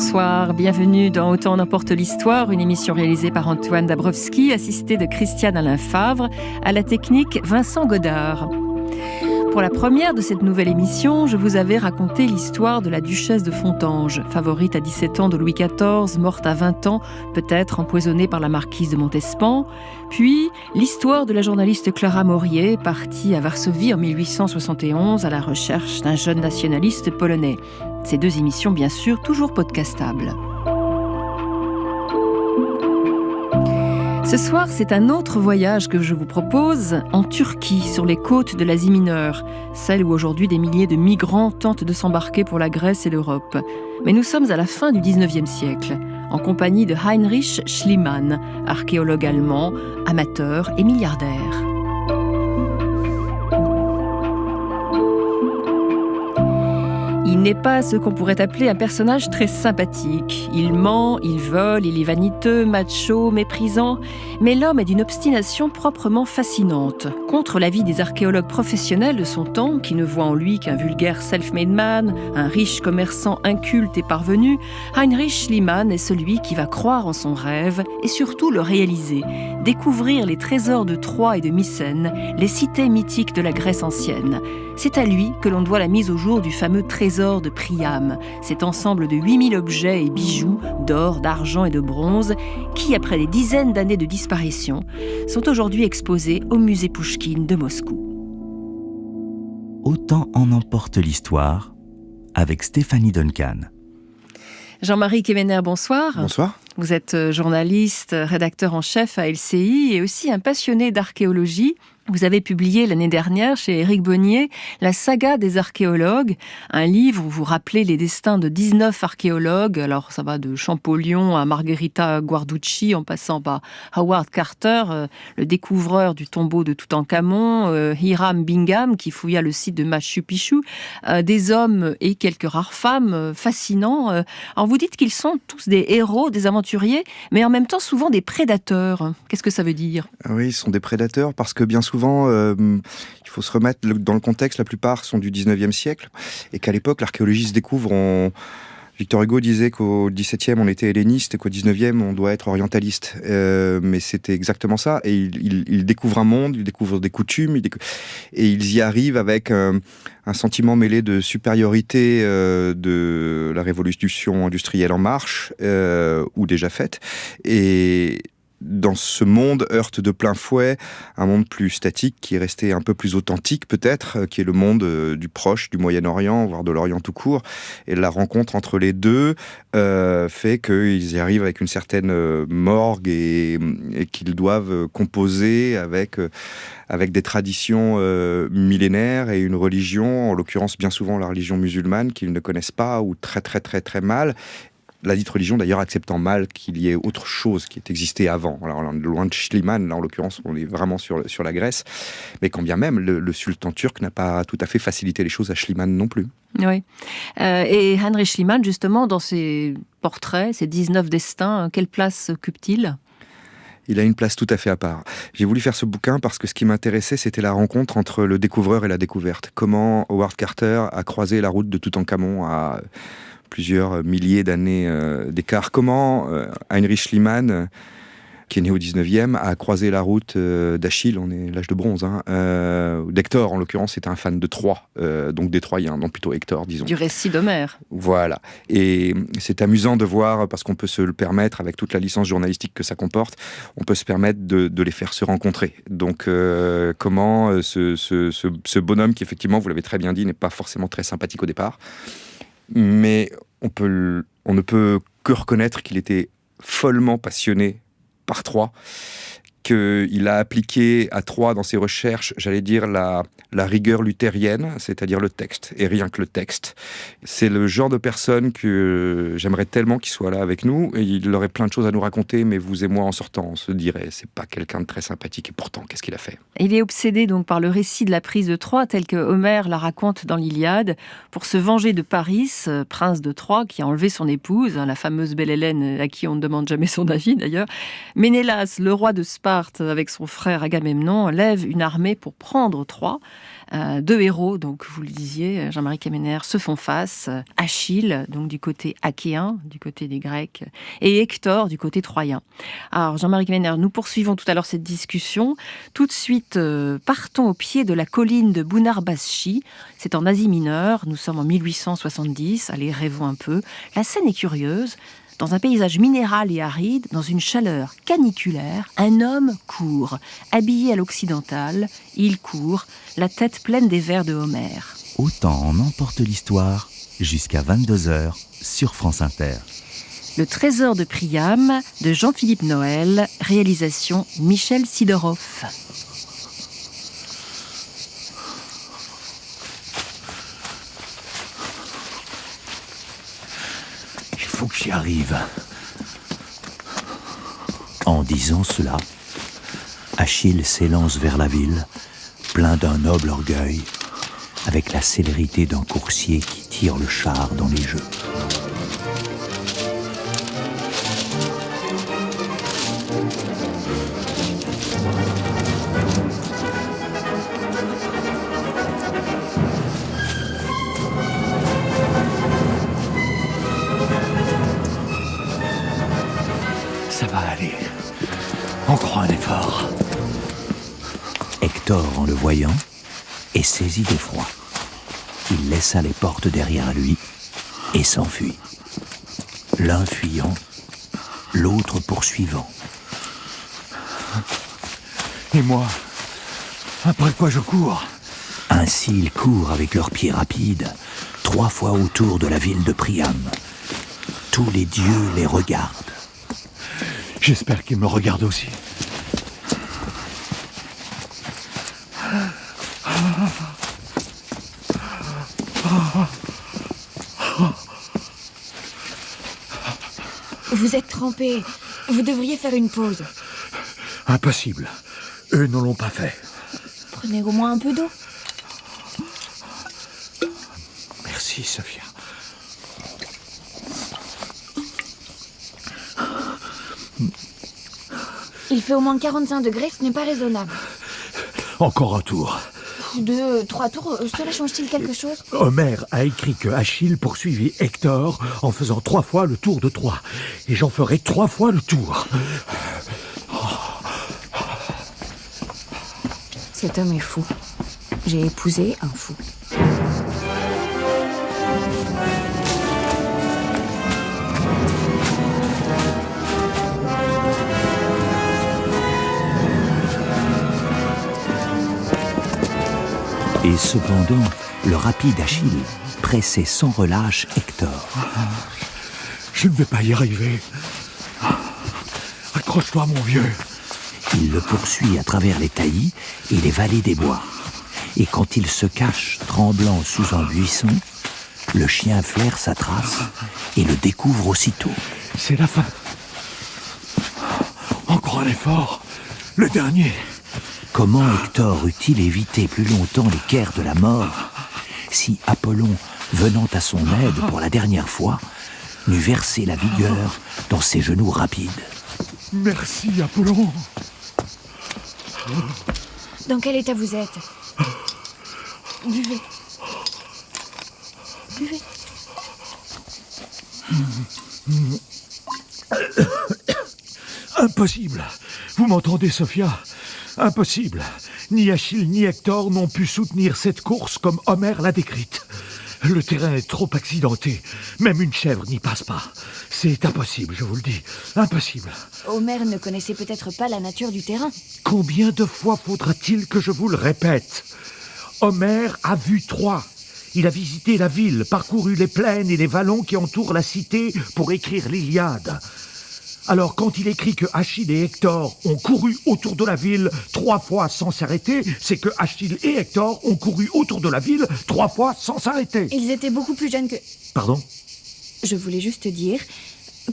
Bonsoir, bienvenue dans Autant en emporte l'histoire, une émission réalisée par Antoine Dabrowski, assisté de Christiane Alain Favre, à la technique Vincent Godard. Pour la première de cette nouvelle émission, je vous avais raconté l'histoire de la duchesse de Fontanges, favorite à 17 ans de Louis XIV, morte à 20 ans, peut-être empoisonnée par la marquise de Montespan. Puis, l'histoire de la journaliste Clara Morier, partie à Varsovie en 1871 à la recherche d'un jeune nationaliste polonais. Ces deux émissions, bien sûr, toujours podcastables. Ce soir, c'est un autre voyage que je vous propose, en Turquie, sur les côtes de l'Asie mineure, celle où aujourd'hui des milliers de migrants tentent de s'embarquer pour la Grèce et l'Europe. Mais nous sommes à la fin du XIXe siècle, en compagnie de Heinrich Schliemann, archéologue allemand, amateur et milliardaire. Il n'est pas ce qu'on pourrait appeler un personnage très sympathique. Il ment, il vole, il est vaniteux, macho, méprisant. Mais l'homme est d'une obstination proprement fascinante. Contre l'avis des archéologues professionnels de son temps, qui ne voient en lui qu'un vulgaire self-made man, un riche commerçant inculte et parvenu, Heinrich Schliemann est celui qui va croire en son rêve et surtout le réaliser. Découvrir les trésors de Troie et de Mycène, les cités mythiques de la Grèce ancienne. C'est à lui que l'on doit la mise au jour du fameux trésor de Priam, cet ensemble de 8000 objets et bijoux d'or, d'argent et de bronze qui, après des dizaines d'années de disparition, sont aujourd'hui exposés au musée Pouchkine de Moscou. Autant en emporte l'histoire avec Stéphanie Duncan. Jean-Marie Quéméner, bonsoir. Bonsoir. Vous êtes journaliste, rédacteur en chef à LCI et aussi un passionné d'archéologie. Vous avez publié l'année dernière chez Éric Bonnier La saga des archéologues, un livre où vous rappelez les destins de 19 archéologues. Alors ça va de Champollion à Margherita Guarducci en passant par Howard Carter, le découvreur du tombeau de Toutankhamon, Hiram Bingham qui fouilla le site de Machu Picchu, des hommes et quelques rares femmes fascinants. Alors vous dites qu'ils sont tous des héros, des aventuriers, mais en même temps souvent des prédateurs. Qu'est-ce que ça veut dire ? Oui, ils sont des prédateurs parce que bien souvent, il faut se remettre dans le contexte, la plupart sont du 19e siècle et qu'à l'époque, l'archéologie se découvre. Victor Hugo disait qu'au XVIIe, on était helléniste et qu'au XIXe, on doit être orientaliste. Mais c'était exactement ça. Et ils découvrent un monde, ils découvrent des coutumes, et ils y arrivent avec un sentiment mêlé de supériorité de la révolution industrielle en marche, ou déjà faite. Et dans ce monde heurte de plein fouet un monde plus statique qui est resté un peu plus authentique peut-être, qui est le monde du Proche, du Moyen-Orient, voire de l'Orient tout court. Et la rencontre entre les deux fait qu'ils y arrivent avec une certaine morgue et qu'ils doivent composer avec des traditions millénaires et une religion, en l'occurrence bien souvent la religion musulmane, qu'ils ne connaissent pas ou très très très très mal. La dite religion, d'ailleurs, acceptant mal qu'il y ait autre chose qui ait existé avant. Alors, loin de Schliemann, là, en l'occurrence, on est vraiment sur la Grèce. Mais quand bien même, le sultan turc n'a pas tout à fait facilité les choses à Schliemann non plus. Oui. Et Heinrich Schliemann, justement, dans ses portraits, ses 19 destins, quelle place occupe-t-il ? Il a une place tout à fait à part. J'ai voulu faire ce bouquin parce que ce qui m'intéressait, c'était la rencontre entre le découvreur et la découverte. Comment Howard Carter a croisé la route de Toutankhamon à plusieurs milliers d'années d'écart. Comment Heinrich Schliemann, qui est né au 19e, a croisé la route d'Achille, on est l'âge de bronze, d'Hector en l'occurrence, c'était un fan de Troie, donc des Troyens, donc plutôt Hector, disons. Du récit d'Homère. Voilà. Et c'est amusant de voir, parce qu'on peut se le permettre, avec toute la licence journalistique que ça comporte, on peut se permettre de les faire se rencontrer. Donc comment ce bonhomme, qui effectivement, vous l'avez très bien dit, n'est pas forcément très sympathique au départ, mais on ne peut que reconnaître qu'il était follement passionné par Troie, qu'il a appliqué à Troie dans ses recherches, j'allais dire, la rigueur luthérienne, c'est-à-dire le texte, et rien que le texte. C'est le genre de personne que j'aimerais tellement qu'il soit là avec nous, et il aurait plein de choses à nous raconter, mais vous et moi, en sortant, on se dirait, c'est pas quelqu'un de très sympathique, et pourtant, qu'est-ce qu'il a fait ? Il est obsédé donc par le récit de la prise de Troie, tel que Homère la raconte dans l'Iliade, pour se venger de Paris, prince de Troie, qui a enlevé son épouse, la fameuse belle Hélène, à qui on ne demande jamais son avis d'ailleurs. Ménélas, le roi de Sparte, Sparte, avec son frère Agamemnon, lève une armée pour prendre Troie. Deux héros, donc vous le disiez, Jean-Marie Kemener, se font face. Achille, donc du côté achéen, du côté des Grecs, et Hector, du côté troyen. Alors Jean-Marie Kemener, nous poursuivons tout à l'heure cette discussion. Tout de suite, partons au pied de la colline de Bunarbaschi. C'est en Asie mineure, nous sommes en 1870. Allez, rêvons un peu. La scène est curieuse. Dans un paysage minéral et aride, dans une chaleur caniculaire, un homme court. Habillé à l'occidental, il court, la tête pleine des vers de Homère. Autant en emporte l'histoire, jusqu'à 22h sur France Inter. Le trésor de Priam, de Jean-Philippe Noël, réalisation Michel Sidorov. Il faut que j'y arrive. En disant cela, Achille s'élance vers la ville, plein d'un noble orgueil, avec la célérité d'un coursier qui tire le char dans les jeux. Ça va aller. Encore un effort. Hector, en le voyant, est saisi d'effroi. Il laissa les portes derrière lui et s'enfuit. L'un fuyant, l'autre poursuivant. Et moi, après quoi je cours? Ainsi ils courent avec leurs pieds rapides, 3 fois autour de la ville de Priam. Tous les dieux les regardent. J'espère qu'il me regarde aussi. Vous êtes trempé. Vous devriez faire une pause. Impossible. Eux ne l'ont pas fait. Prenez au moins un peu d'eau. Merci, Sophia. Il fait au moins 45 degrés, ce n'est pas raisonnable. Encore un tour. 2, 3 tours, cela change-t-il quelque chose? Homère a écrit que Achille poursuivit Hector en faisant 3 fois le tour de Troie. Et j'en ferai 3 fois le tour. Cet homme est fou. J'ai épousé un fou. Et cependant, le rapide Achille pressait sans relâche Hector. Je ne vais pas y arriver. Accroche-toi, mon vieux. Il le poursuit à travers les taillis et les vallées des bois. Et quand il se cache, tremblant sous un buisson, le chien flaire sa trace et le découvre aussitôt. C'est la fin. Encore un effort. Le dernier. Comment Hector eût-il évité plus longtemps les caires de la mort si Apollon, venant à son aide pour la dernière fois, n'eût versé la vigueur dans ses genoux rapides? Merci, Apollon. Dans quel état vous êtes? Buvez. Buvez. Impossible. Vous m'entendez, Sophia? Impossible. Ni Achille ni Hector n'ont pu soutenir cette course comme Homère l'a décrite. Le terrain est trop accidenté. Même une chèvre n'y passe pas. C'est impossible, je vous le dis. Impossible. Homère ne connaissait peut-être pas la nature du terrain. Combien de fois faudra-t-il que je vous le répète? Homère a vu Troie. Il a visité la ville, parcouru les plaines et les vallons qui entourent la cité pour écrire l'Iliade. Alors, quand il écrit que Achille et Hector ont couru autour de la ville 3 fois sans s'arrêter, c'est que Achille et Hector ont couru autour de la ville 3 fois sans s'arrêter. Ils étaient beaucoup plus jeunes que... Pardon? Je voulais juste dire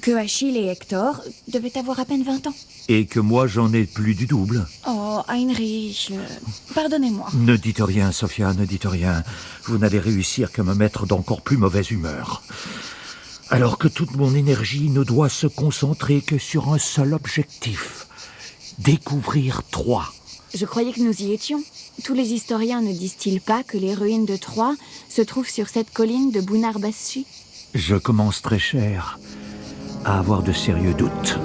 que Achille et Hector devaient avoir à peine 20 ans. Et que moi, j'en ai plus du double. Oh, Heinrich, pardonnez-moi. Ne dites rien, Sophia, ne dites rien. Vous n'allez réussir qu'à me mettre d'encore plus mauvaise humeur. Alors que toute mon énergie ne doit se concentrer que sur un seul objectif. Découvrir Troie. Je croyais que nous y étions. Tous les historiens ne disent-ils pas que les ruines de Troie se trouvent sur cette colline de Bunarbaschi? Je commence très cher à avoir de sérieux doutes.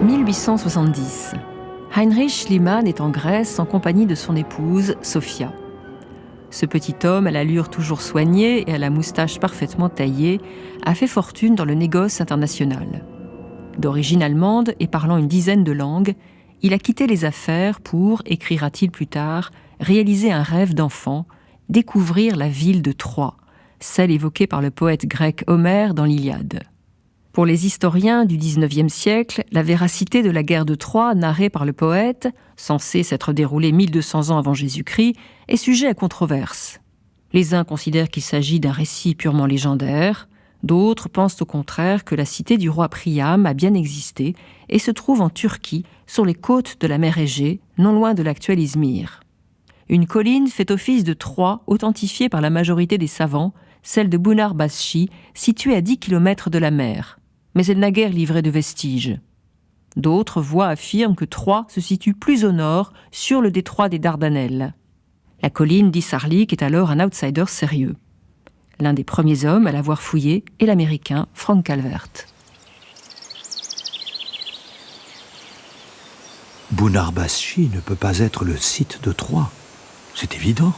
« 1870. Heinrich Schliemann est en Grèce en compagnie de son épouse, Sophia. Ce petit homme, à l'allure toujours soignée et à la moustache parfaitement taillée, a fait fortune dans le négoce international. D'origine allemande et parlant une dizaine de langues, il a quitté les affaires pour, écrira-t-il plus tard, réaliser un rêve d'enfant, découvrir la ville de Troie, celle évoquée par le poète grec Homère dans l'Iliade. Pour les historiens du XIXe siècle, la véracité de la guerre de Troie narrée par le poète, censée s'être déroulée 1200 ans avant Jésus-Christ, est sujet à controverse. Les uns considèrent qu'il s'agit d'un récit purement légendaire, d'autres pensent au contraire que la cité du roi Priam a bien existé et se trouve en Turquie, sur les côtes de la mer Égée, non loin de l'actuel Izmir. Une colline fait office de Troie, authentifiée par la majorité des savants, celle de Bunarbaschi, située à 10 km de la mer. Mais elle n'a guère livré de vestiges. D'autres voix affirment que Troie se situe plus au nord, sur le détroit des Dardanelles. La colline d'Issarlik est alors un outsider sérieux. L'un des premiers hommes à l'avoir fouillé est l'Américain Frank Calvert. Bunarbaschi ne peut pas être le site de Troie. C'est évident.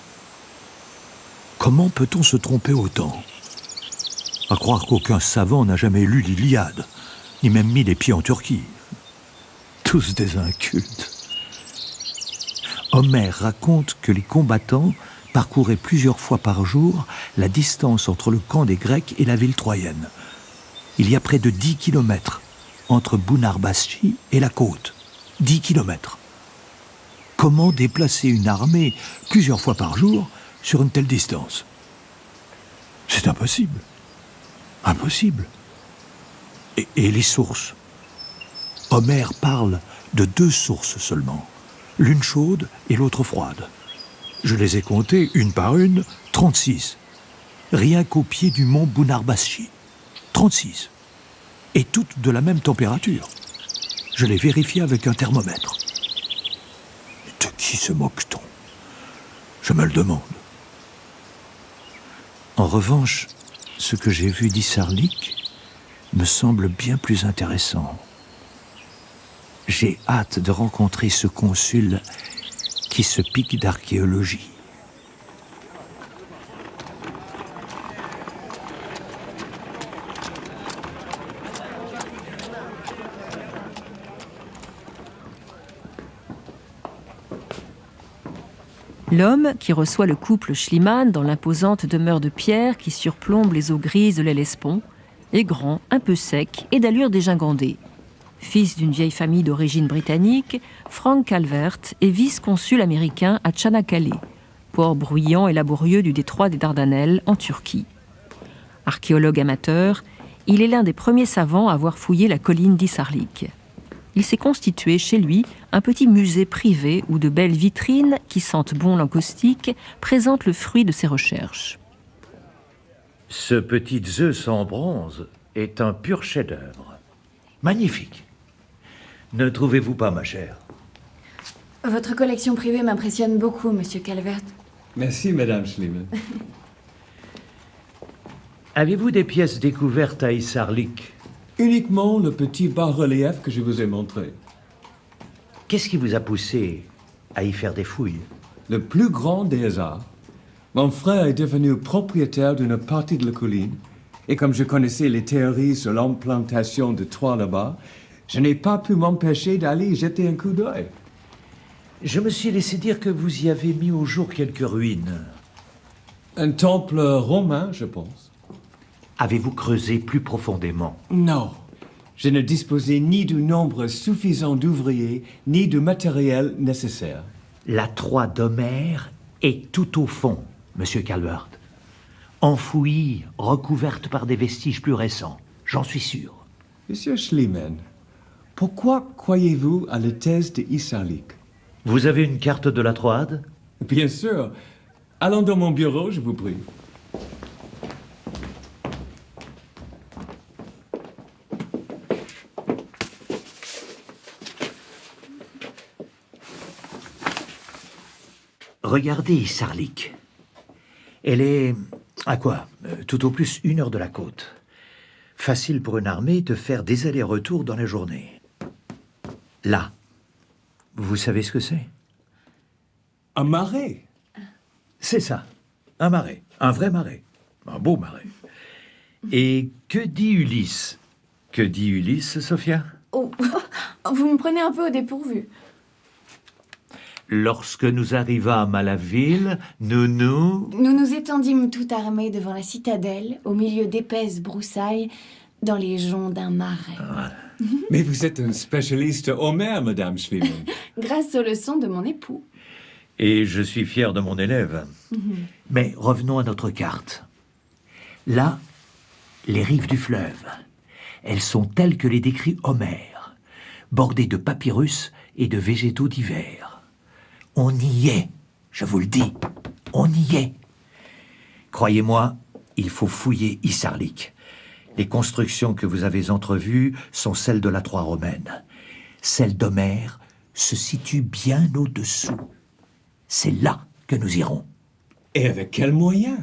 Comment peut-on se tromper autant ? À croire qu'aucun savant n'a jamais lu l'Iliade, ni même mis les pieds en Turquie. Tous des incultes. Homère raconte que les combattants parcouraient plusieurs fois par jour la distance entre le camp des Grecs et la ville troyenne. Il y a près de 10 kilomètres entre Bunarbaschi et la côte. 10 kilomètres. Comment déplacer une armée plusieurs fois par jour sur une telle distance ? C'est impossible. Impossible. Et les sources ? Homère parle de 2 sources seulement, l'une chaude et l'autre froide. Je les ai comptées une par une, 36. Rien qu'au pied du mont Bunarbaschi. 36. Et toutes de la même température. Je l'ai vérifié avec un thermomètre. De qui se moque-t-on ? Je me le demande. En revanche, ce que j'ai vu d'Issarlik me semble bien plus intéressant. J'ai hâte de rencontrer ce consul qui se pique d'archéologie. L'homme qui reçoit le couple Schliemann dans l'imposante demeure de pierre qui surplombe les eaux grises de l'Hellespont est grand, un peu sec et d'allure dégingandée. Fils d'une vieille famille d'origine britannique, Frank Calvert est vice-consul américain à Çanakkale, port bruyant et laborieux du détroit des Dardanelles en Turquie. Archéologue amateur, il est l'un des premiers savants à avoir fouillé la colline d'Issarlik. Il s'est constitué chez lui un petit musée privé où de belles vitrines, qui sentent bon l'encaustique, présentent le fruit de ses recherches. Ce petit Zeus en bronze est un pur chef-d'œuvre. Magnifique. Ne trouvez-vous pas, ma chère ? Votre collection privée m'impressionne beaucoup, monsieur Calvert. Merci, Madame Schliemann. Avez-vous des pièces découvertes à Issarlik ? Uniquement le petit bas-relief que je vous ai montré. Qu'est-ce qui vous a poussé à y faire des fouilles ? Le plus grand des hasards. Mon frère est devenu propriétaire d'une partie de la colline, et comme je connaissais les théories sur l'implantation de Troie là-bas, je n'ai pas pu m'empêcher d'aller y jeter un coup d'œil. Je me suis laissé dire que vous y avez mis au jour quelques ruines. Un temple romain, je pense. Avez-vous creusé plus profondément ? Non. Je ne disposais ni du nombre suffisant d'ouvriers, ni du matériel nécessaire. La Troie d'Homère est tout au fond, monsieur Calvert. Enfouie, recouverte par des vestiges plus récents, j'en suis sûr. Monsieur Schliemann, pourquoi croyez-vous à la thèse de Issarlik ? Vous avez une carte de la Troade? Bien sûr. Allons dans mon bureau, je vous prie. Regardez Isarlik. Elle est, à quoi? Tout au plus 1 heure de la côte. Facile pour une armée de faire des allers-retours dans la journée. Là, vous savez ce que c'est? Un marais. C'est ça, un marais, un vrai marais, un beau marais. Et que dit Ulysse? Que dit Ulysse, Sophia? Oh, vous me prenez un peu au dépourvu. Lorsque nous arrivâmes à la ville, nous Nous étendîmes tout armés devant la citadelle, au milieu d'épaisses broussailles, dans les joncs d'un marais. Mais vous êtes un spécialiste Homère, Madame Schliemann. Grâce aux leçons de mon époux. Et je suis fier de mon élève. Mais revenons à notre carte. Là, les rives du fleuve. Elles sont telles que les décrit Homère, bordées de papyrus et de végétaux divers. On y est, je vous le dis, on y est. Croyez-moi, il faut fouiller Isarlik. Les constructions que vous avez entrevues sont celles de la Troie romaine. Celle d'Homère se situe bien au-dessous. C'est là que nous irons. Et avec quels moyens?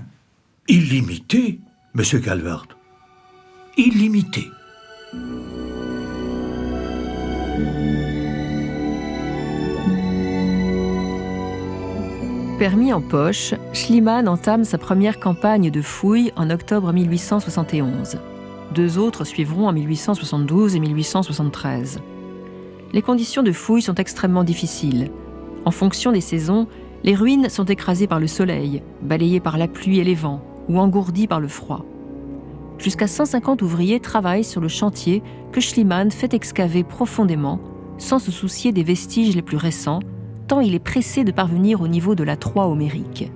Illimité, Monsieur Calvert. Illimité. Permis en poche, Schliemann entame sa première campagne de fouilles en octobre 1871. 2 autres suivront en 1872 et 1873. Les conditions de fouilles sont extrêmement difficiles. En fonction des saisons, les ruines sont écrasées par le soleil, balayées par la pluie et les vents, ou engourdies par le froid. Jusqu'à 150 ouvriers travaillent sur le chantier que Schliemann fait excaver profondément, sans se soucier des vestiges les plus récents, tant il est pressé de parvenir au niveau de la Troie homérique.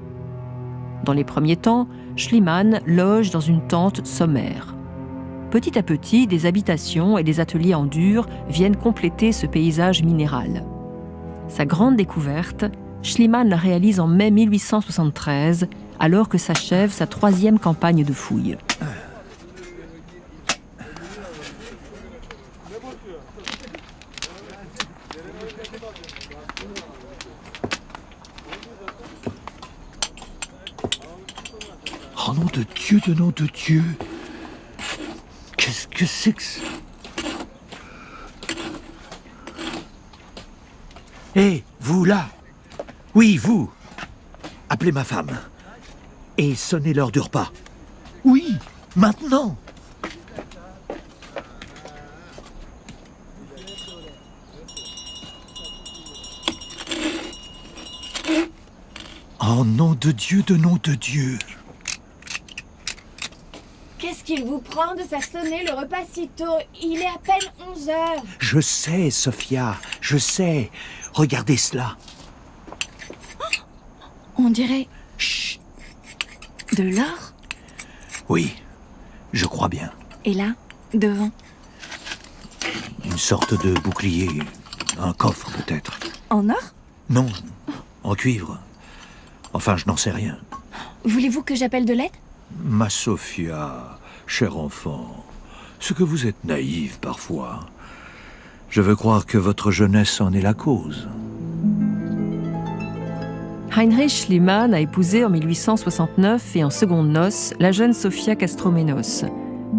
Dans les premiers temps, Schliemann loge dans une tente sommaire. Petit à petit, des habitations et des ateliers en dur viennent compléter ce paysage minéral. Sa grande découverte, Schliemann la réalise en mai 1873, alors que s'achève sa 3e campagne de fouilles. Oh nom de Dieu, de nom de Dieu! Qu'est-ce que c'est que ça? Hé, vous là! Oui, vous! Appelez ma femme. Et sonnez l'heure du repas. Oui, maintenant! Oh nom de Dieu, de nom de Dieu! Qu'est-ce qu'il vous prend de faire sonner le repas si tôt? Il est à peine 11 heures. Je sais, Sophia, je sais. Regardez cela. On dirait Chut. de l'or. Oui, je crois bien. Et là, devant, Une sorte de bouclier. Un coffre, peut-être. en or? Non, en cuivre. Enfin, je n'en sais rien. Voulez-vous que j'appelle de l'aide? Ma Sophia, cher enfant, ce que vous êtes naïve parfois. Je veux croire que votre jeunesse en est la cause. Heinrich Schliemann a épousé en 1869 et en secondes noces la jeune Sophia Kastroménos.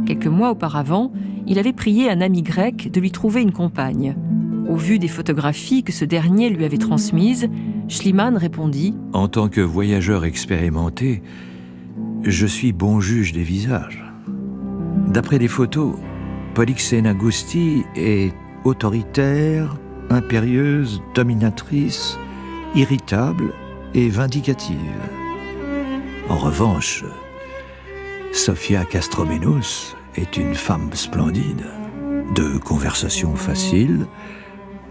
Quelques mois auparavant, il avait prié un ami grec de lui trouver une compagne. Au vu des photographies que ce dernier lui avait transmises, Schliemann répondit « En tant que voyageur expérimenté, je suis bon juge des visages. D'après les photos, Polyxena Gusti est autoritaire, impérieuse, dominatrice, irritable et vindicative. En revanche, Sophia Kastroménos est une femme splendide, de conversation facile,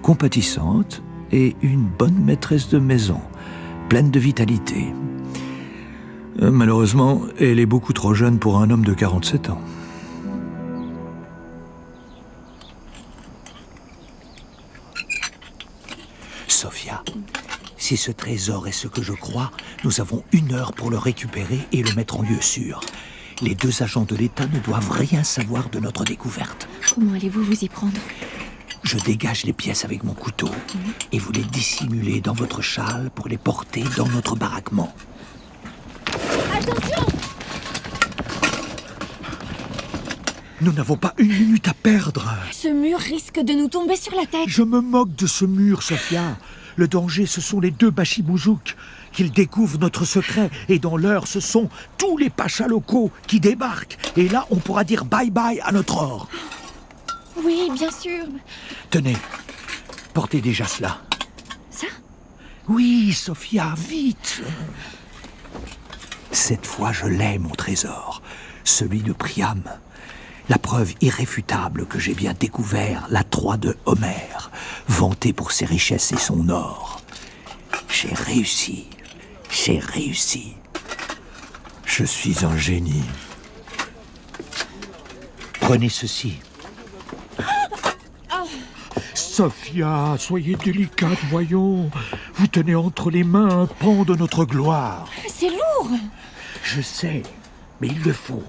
compatissante et une bonne maîtresse de maison, pleine de vitalité. Malheureusement, elle est beaucoup trop jeune pour un homme de 47 ans. Sophia, Si ce trésor est ce que je crois, nous avons 1 heure pour le récupérer et le mettre en lieu sûr. Les 2 agents de l'État ne doivent rien savoir de notre découverte. Comment allez-vous vous y prendre? Je dégage les pièces avec mon couteau et vous les dissimulez dans votre châle pour les porter dans notre baraquement. Attention! Nous n'avons pas 1 minute à perdre. Ce mur risque de nous tomber sur la tête. Je me moque de ce mur, Sophia. Le danger, ce sont les 2 Bachibouzouk. Qu'ils découvrent notre secret. Et dans l'heure, ce sont tous les pachas locaux qui débarquent. Et là, on pourra dire bye-bye à notre or. Oui, bien sûr. Tenez, portez déjà cela. Ça? Oui, Sophia, vite. Cette fois, je l'ai, mon trésor. Celui de Priam. La preuve irréfutable que j'ai bien découvert la Troie de Homère, vantée pour ses richesses et son or. J'ai réussi. Je suis un génie. Prenez ceci. Sophia, soyez délicate, voyons. Vous tenez entre les mains un pan de notre gloire. C'est lourd. Je sais, mais il le faut.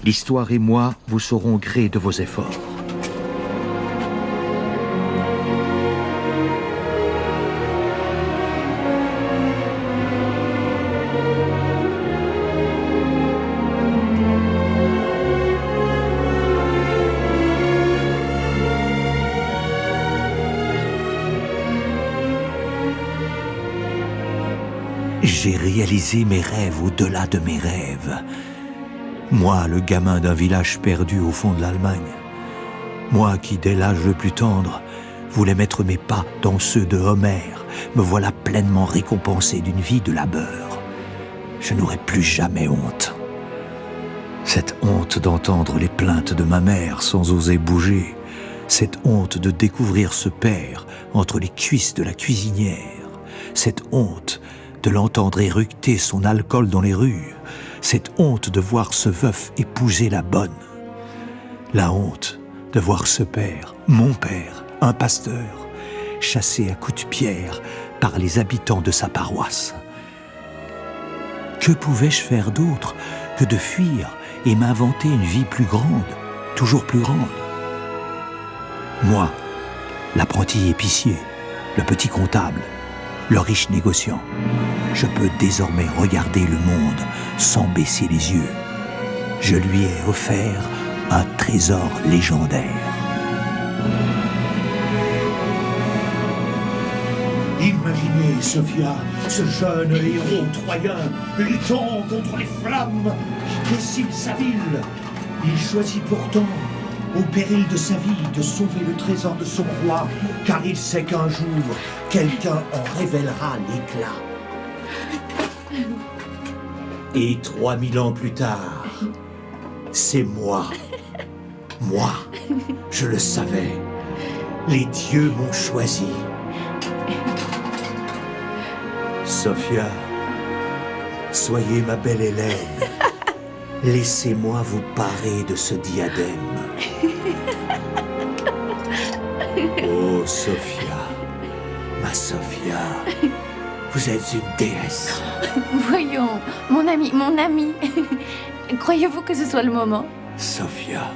L'histoire et moi vous saurons gré de vos efforts. J'ai réalisé mes rêves au-delà de mes rêves. Moi, le gamin d'un village perdu au fond de l'Allemagne. Moi qui, dès l'âge le plus tendre, voulais mettre mes pas dans ceux de Homère, me voilà pleinement récompensé d'une vie de labeur. Je n'aurai plus jamais honte. Cette honte d'entendre les plaintes de ma mère sans oser bouger, cette honte de découvrir ce père entre les cuisses de la cuisinière, cette honte de l'entendre éructer son alcool dans les rues, cette honte de voir ce veuf épouser la bonne, la honte de voir ce père, mon père, un pasteur, chassé à coups de pierre par les habitants de sa paroisse. Que pouvais-je faire d'autre que de fuir et m'inventer une vie plus grande, toujours plus grande? Moi, l'apprenti épicier, le petit comptable, le riche négociant, je peux désormais regarder le monde sans baisser les yeux. Je lui ai offert un trésor légendaire. Imaginez, Sophia, ce jeune héros troyen luttant contre les flammes qui déciment sa ville. Il choisit pourtant, au péril de sa vie, de sauver le trésor de son roi, car il sait qu'un jour, quelqu'un en révélera l'éclat. Et 3000 ans plus tard, c'est moi. Moi, je le savais. Les dieux m'ont choisi. Sophia, soyez ma belle Hélène. Laissez-moi vous parer de ce diadème. Oh, Sophia, ma Sophia, vous êtes une déesse. Voyons, mon ami. Croyez-vous que ce soit le moment? Sophia,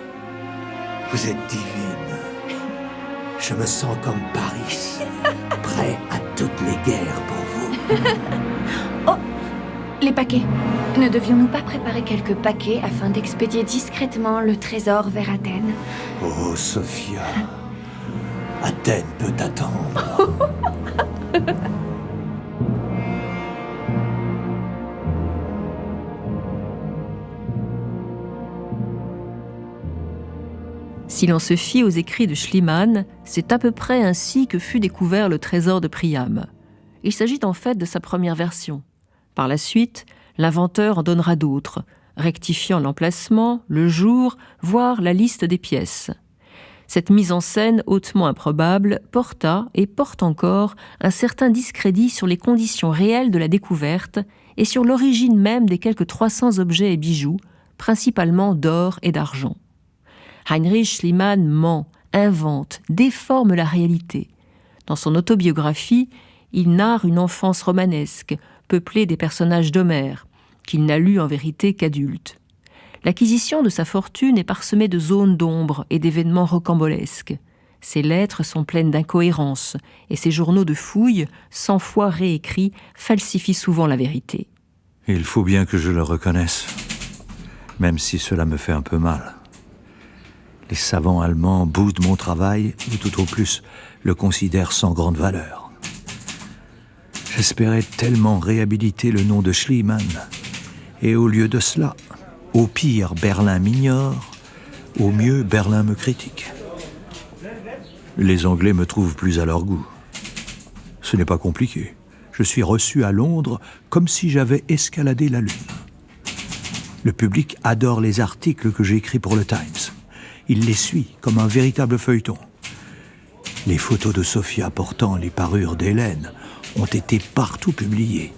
vous êtes divine. Je me sens comme Paris, prêt à toutes les guerres pour vous. Oh, les paquets. Ne devions-nous pas préparer quelques paquets afin d'expédier discrètement le trésor vers Athènes? Oh, Sophia, Athènes peut attendre. Si l'on se fie aux écrits de Schliemann, c'est à peu près ainsi que fut découvert le trésor de Priam. Il s'agit en fait de sa première version. Par la suite, l'inventeur en donnera d'autres, rectifiant l'emplacement, le jour, voire la liste des pièces. Cette mise en scène hautement improbable porta et porte encore un certain discrédit sur les conditions réelles de la découverte et sur l'origine même des quelques 300 objets et bijoux, principalement d'or et d'argent. Heinrich Schliemann ment, invente, déforme la réalité. Dans son autobiographie, Il narre une enfance romanesque, peuplée des personnages d'Homère, qu'il n'a lu en vérité qu'adulte. L'acquisition de sa fortune est parsemée de zones d'ombre et d'événements rocambolesques. Ses lettres sont pleines d'incohérences, et ses journaux de fouilles, 100 fois réécrits, falsifient souvent la vérité. Il faut bien que je le reconnaisse, même si cela me fait un peu mal. Les savants allemands boudent mon travail, ou tout au plus le considèrent sans grande valeur. J'espérais tellement réhabiliter le nom de Schliemann, et au lieu de cela, au pire, Berlin m'ignore, au mieux, Berlin me critique. Les Anglais me trouvent plus à leur goût. Ce n'est pas compliqué. Je suis reçu à Londres comme si j'avais escaladé la Lune. Le public adore les articles que j'écris pour le Times. Il les suit comme un véritable feuilleton. Les photos de Sophia portant les parures d'Hélène ont été partout publiées.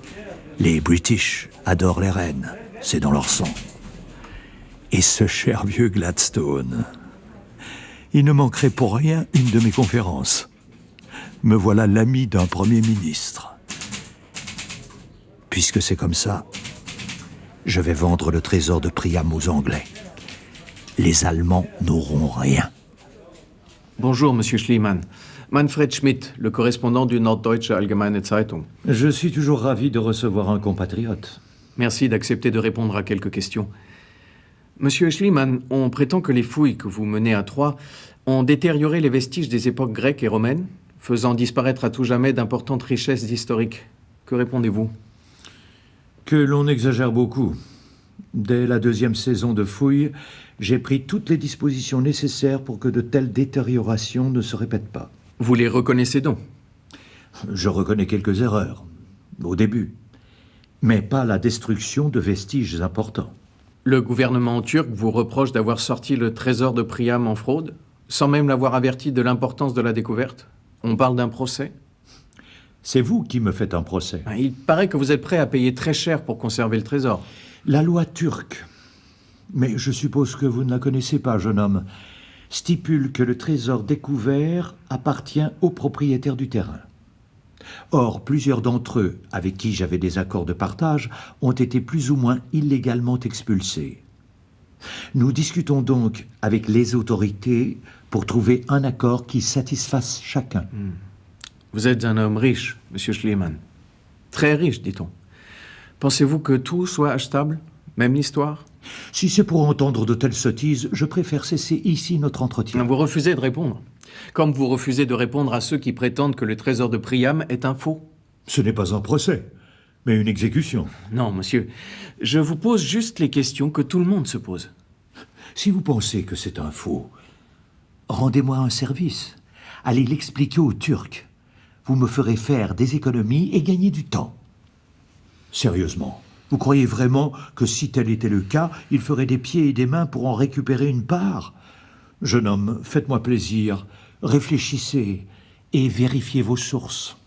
Les British adorent les reines, c'est dans leur sang. Et ce cher vieux Gladstone, il ne manquerait pour rien une de mes conférences. Me voilà l'ami d'un Premier ministre. Puisque c'est comme ça, je vais vendre le trésor de Priam aux Anglais. Les Allemands n'auront rien. Bonjour, Monsieur Schliemann. Manfred Schmidt, le correspondant du Norddeutsche Allgemeine Zeitung. Je suis toujours ravi de recevoir un compatriote. Merci d'accepter de répondre à quelques questions. Monsieur Schliemann, on prétend que les fouilles que vous menez à Troyes ont détérioré les vestiges des époques grecques et romaines, faisant disparaître à tout jamais d'importantes richesses historiques. Que répondez-vous ? Que l'on exagère beaucoup. Dès la 2e saison de fouilles, j'ai pris toutes les dispositions nécessaires pour que de telles détériorations ne se répètent pas. Vous les reconnaissez donc ? Je reconnais quelques erreurs, au début, mais pas la destruction de vestiges importants. Le gouvernement turc vous reproche d'avoir sorti le trésor de Priam en fraude, sans même l'avoir averti de l'importance de la découverte. On parle d'un procès ? C'est vous qui me faites un procès. Il paraît que vous êtes prêt à payer très cher pour conserver le trésor. La loi turque, mais je suppose que vous ne la connaissez pas, jeune homme, stipule que le trésor découvert appartient aux propriétaires du terrain. Or, plusieurs d'entre eux, avec qui j'avais des accords de partage, ont été plus ou moins illégalement expulsés. Nous discutons donc avec les autorités pour trouver un accord qui satisfasse chacun. Vous êtes un homme riche, Monsieur Schliemann. Très riche, dit-on. Pensez-vous que tout soit achetable, même l'histoire ? Si c'est pour entendre de telles sottises, je préfère cesser ici notre entretien. Vous refusez de répondre. Comme vous refusez de répondre à ceux qui prétendent que le trésor de Priam est un faux. Ce n'est pas un procès, mais une exécution. Non, monsieur. Je vous pose juste les questions que tout le monde se pose. Si vous pensez que c'est un faux, rendez-moi un service. Allez l'expliquer aux Turcs. Vous me ferez faire des économies et gagner du temps. Sérieusement, vous croyez vraiment que si tel était le cas, il ferait des pieds et des mains pour en récupérer une part ? Jeune homme, faites-moi plaisir, réfléchissez et vérifiez vos sources.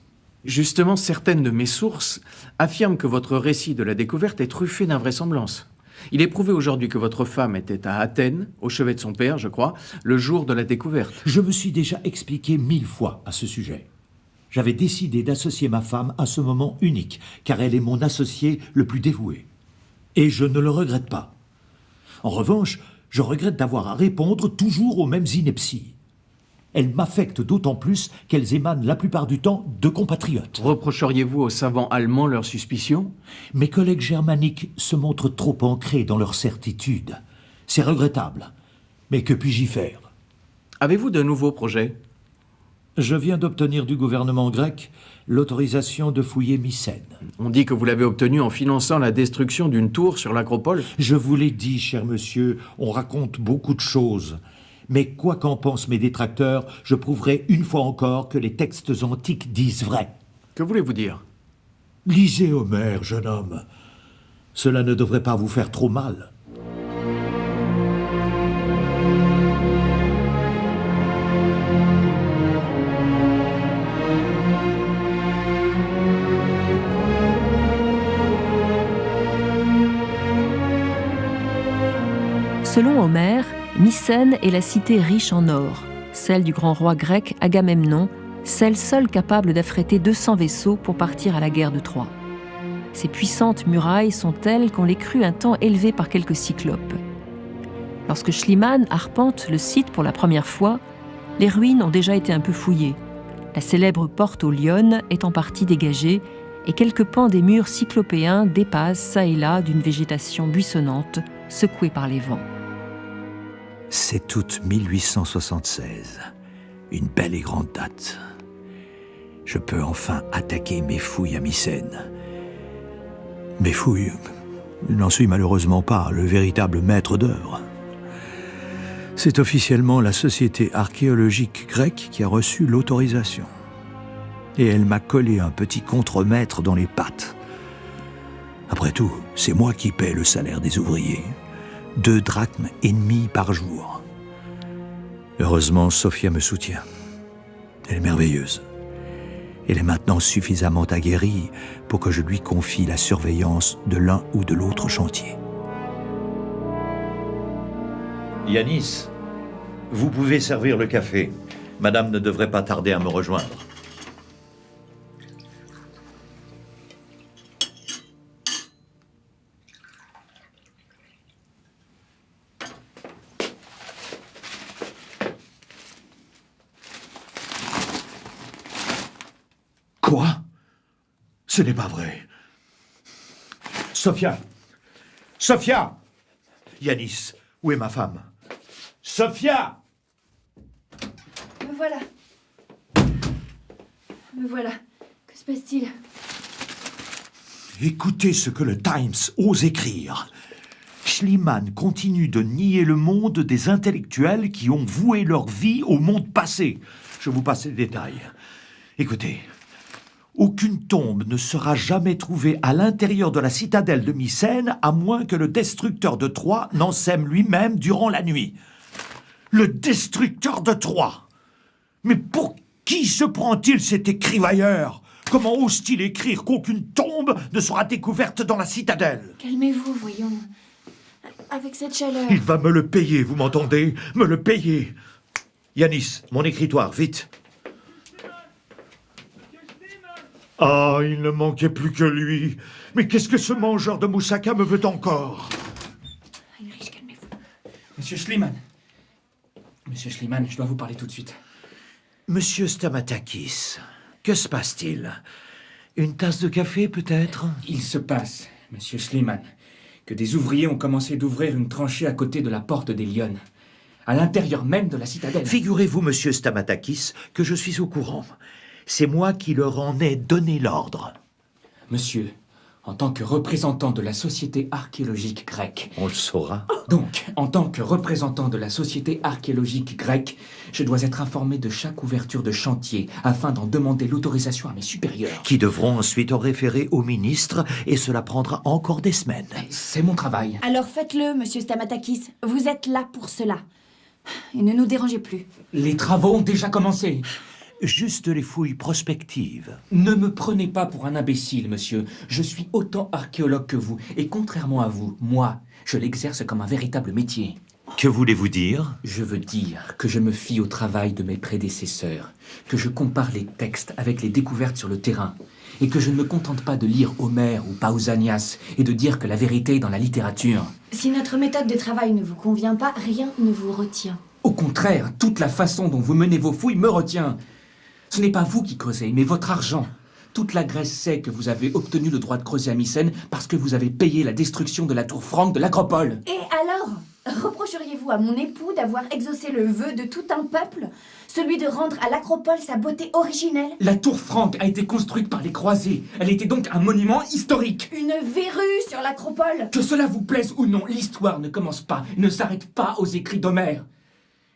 Justement, certaines de mes sources affirment que votre récit de la découverte est truffé d'invraisemblances. Il est prouvé aujourd'hui que votre femme était à Athènes, au chevet de son père, je crois, le jour de la découverte. Je me suis déjà expliqué 1000 fois à ce sujet. J'avais décidé d'associer ma femme à ce moment unique, car elle est mon associé le plus dévoué. Et je ne le regrette pas. En revanche, je regrette d'avoir à répondre toujours aux mêmes inepties. Elles m'affectent d'autant plus qu'elles émanent la plupart du temps de compatriotes. Reprocheriez-vous aux savants allemands leurs suspicions ? Mes collègues germaniques se montrent trop ancrés dans leurs certitudes. C'est regrettable. Mais que puis-je y faire ? Avez-vous de nouveaux projets ? Je viens d'obtenir du gouvernement grec l'autorisation de fouiller Mycène. On dit que vous l'avez obtenu en finançant la destruction d'une tour sur l'acropole. Je vous l'ai dit, cher monsieur, on raconte beaucoup de choses. Mais quoi qu'en pensent mes détracteurs, je prouverai une fois encore que les textes antiques disent vrai. Que voulez-vous dire ? Lisez Homère, jeune homme. Cela ne devrait pas vous faire trop mal. Selon Homère, Mycène est la cité riche en or, celle du grand roi grec Agamemnon, celle seule capable d'affréter 200 vaisseaux pour partir à la guerre de Troie. Ces puissantes murailles sont telles qu'on les crut un temps élevées par quelques cyclopes. Lorsque Schliemann arpente le site pour la première fois, les ruines ont déjà été un peu fouillées. La célèbre porte aux lionnes est en partie dégagée et quelques pans des murs cyclopéens dépassent çà et là d'une végétation buissonnante secouée par les vents. C'est août 1876, une belle et grande date. Je peux enfin attaquer mes fouilles à Mycène. Mes fouilles, je n'en suis malheureusement pas le véritable maître d'œuvre. C'est officiellement la Société archéologique grecque qui a reçu l'autorisation. Et elle m'a collé un petit contremaître dans les pattes. Après tout, c'est moi qui paie le salaire des ouvriers. 2 drachmes et demi par jour. Heureusement, Sophia me soutient. Elle est merveilleuse. Elle est maintenant suffisamment aguerrie pour que je lui confie la surveillance de l'un ou de l'autre chantier. Yanis, vous pouvez servir le café. Madame ne devrait pas tarder à me rejoindre. Quoi? Ce n'est pas vrai. Sophia! Sophia! Yanis, où est ma femme? Sophia! Me voilà. Me voilà. Que se passe-t-il? Écoutez ce que le Times ose écrire. Schliemann continue de nier le monde des intellectuels qui ont voué leur vie au monde passé. Je vous passe les détails. Écoutez, aucune tombe ne sera jamais trouvée à l'intérieur de la citadelle de Mycène à moins que le destructeur de Troie n'en sème lui-même durant la nuit. Le destructeur de Troie! Mais pour qui se prend-il cet écrivailleur? Comment ose-t-il écrire qu'aucune tombe ne sera découverte dans la citadelle? Calmez-vous, voyons. Avec cette chaleur... Il va me le payer, vous m'entendez? Me le payer! Yanis, mon écritoire, vite! Ah, il ne manquait plus que lui. Mais qu'est-ce que ce mangeur de moussaka me veut encore? Heinrich, calmez-vous. Monsieur Schliemann. Monsieur Schliemann, je dois vous parler tout de suite. Monsieur Stamatakis, que se passe-t-il? Une tasse de café, peut-être? Il se passe, monsieur Schliemann, que des ouvriers ont commencé d'ouvrir une tranchée à côté de la porte des Lionnes, à l'intérieur même de la citadelle. Figurez-vous, monsieur Stamatakis, que je suis au courant. C'est moi qui leur en ai donné l'ordre. Monsieur, en tant que représentant de la Société archéologique grecque... On le saura. Donc, en tant que représentant de la Société archéologique grecque, je dois être informé de chaque ouverture de chantier afin d'en demander l'autorisation à mes supérieurs. Qui devront ensuite en référer au ministre, et cela prendra encore des semaines. C'est mon travail. Alors faites-le, monsieur Stamatakis. Vous êtes là pour cela. Et ne nous dérangez plus. Les travaux ont déjà commencé. Juste les fouilles prospectives. Ne me prenez pas pour un imbécile, monsieur. Je suis autant archéologue que vous. Et contrairement à vous, moi, je l'exerce comme un véritable métier. Que voulez-vous dire? Je veux dire que je me fie au travail de mes prédécesseurs, que je compare les textes avec les découvertes sur le terrain, et que je ne me contente pas de lire Homère ou Pausanias et de dire que la vérité est dans la littérature. Si notre méthode de travail ne vous convient pas, rien ne vous retient. Au contraire, toute la façon dont vous menez vos fouilles me retient. Ce n'est pas vous qui creusez, mais votre argent. Toute la Grèce sait que vous avez obtenu le droit de creuser à Mycène parce que vous avez payé la destruction de la tour franque de l'Acropole. Et alors, reprocheriez-vous à mon époux d'avoir exaucé le vœu de tout un peuple, celui de rendre à l'Acropole sa beauté originelle? La tour franque a été construite par les croisés. Elle était donc un monument historique. Une verrue sur l'Acropole. Que cela vous plaise ou non, l'histoire ne commence pas, ne s'arrête pas aux écrits d'Homère.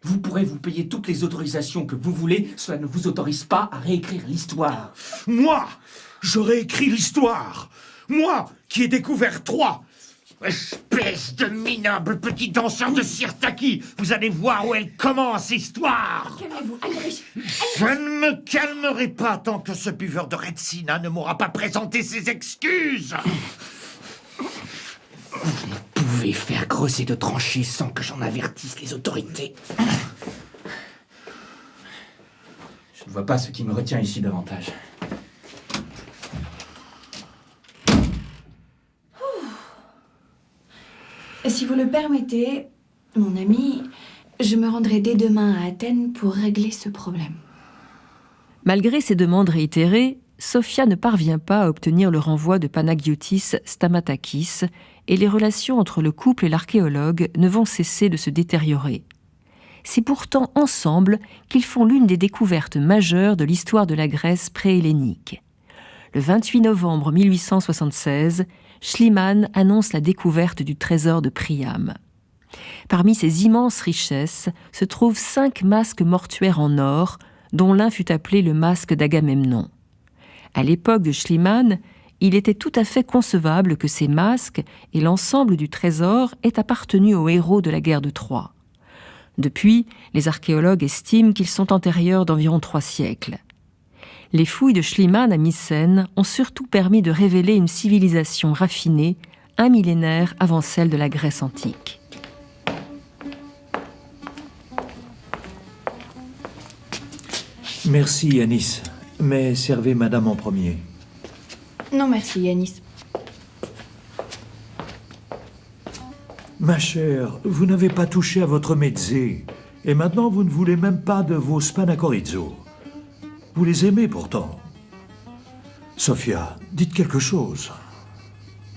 Vous pourrez vous payer toutes les autorisations que vous voulez, cela ne vous autorise pas à réécrire l'histoire. Moi, je réécris l'histoire. Moi, qui ai découvert Troie. Espèce de minable petit danseur de Sirtaki. Vous allez voir où elle commence, l'histoire. Calmez-vous, Heinrich. Je ne me calmerai pas tant que ce buveur de Retsina ne m'aura pas présenté ses excuses. Vous pouvez faire creuser de tranchées sans que j'en avertisse les autorités. Je vois pas ce qui me retient ici davantage. Si vous le permettez, mon ami, je me rendrai dès demain à Athènes pour régler ce problème. Malgré ses demandes réitérées, Sophia ne parvient pas à obtenir le renvoi de Panagiotis Stamatakis et les relations entre le couple et l'archéologue ne vont cesser de se détériorer. C'est pourtant ensemble qu'ils font l'une des découvertes majeures de l'histoire de la Grèce pré-hellénique. Le 28 novembre 1876, Schliemann annonce la découverte du trésor de Priam. Parmi ces immenses richesses se trouvent 5 masques mortuaires en or, dont l'un fut appelé le masque d'Agamemnon. À l'époque de Schliemann, il était tout à fait concevable que ces masques et l'ensemble du trésor aient appartenu aux héros de la guerre de Troie. Depuis, les archéologues estiment qu'ils sont antérieurs d'environ 3 siècles. Les fouilles de Schliemann à Mycène ont surtout permis de révéler une civilisation raffinée, un millénaire avant celle de la Grèce antique. Merci, Yanis. Mais servez madame en premier. Non, merci, Yanis. Ma chère, vous n'avez pas touché à votre mezze. Et maintenant, vous ne voulez même pas de vos spanakorizo. Vous les aimez pourtant. Sophia, dites quelque chose.